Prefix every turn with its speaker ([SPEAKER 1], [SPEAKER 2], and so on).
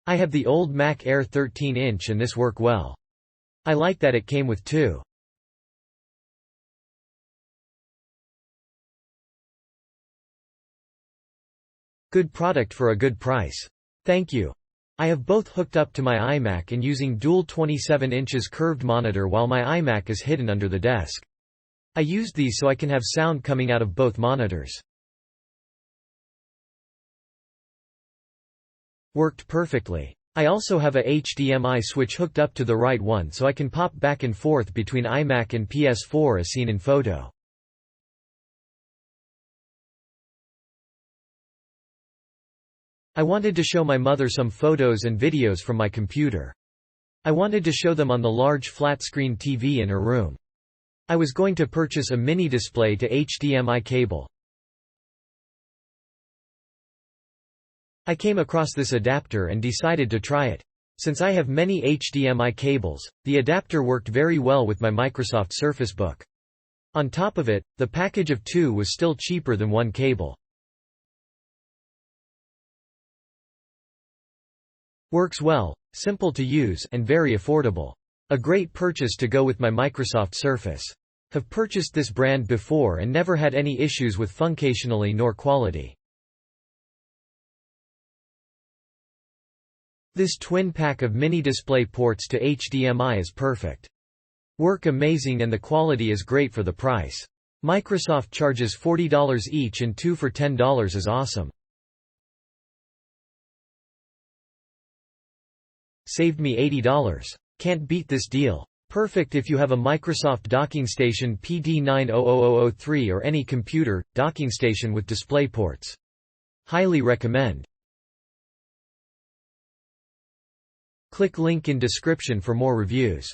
[SPEAKER 1] I have the old Mac Air 13-inch and this work well. I like that it came with two. Good product for a good price. Thank you. I have both hooked up to my iMac and using dual 27 inches curved monitor while my iMac is hidden under the desk. I used these so I can have sound coming out of both monitors. Worked perfectly. I also have a HDMI switch hooked up to the right one so I can pop back and forth between iMac and PS4 as seen in photo. I wanted to show my mother some photos and videos from my computer. I wanted to show them on the large flat-screen TV in her room. I was going to purchase a mini display to HDMI cable. I came across this adapter and decided to try it. Since I have many HDMI cables, the adapter worked very well with my Microsoft Surface Book. On top of it, the package of two was still cheaper than one cable. Works well, simple to use, and very affordable. A great purchase to go with my Microsoft Surface. Have purchased this brand before and never had any issues with functionality nor quality. This twin pack of mini display ports to HDMI is perfect. Work amazing and the quality is great for the price. Microsoft charges $40 each and two for $10 is awesome. Saved me $80. Can't beat this deal. Perfect if you have a Microsoft docking station PD900003 or any computer, docking station with DisplayPorts. Highly recommend. Click link in description for more reviews.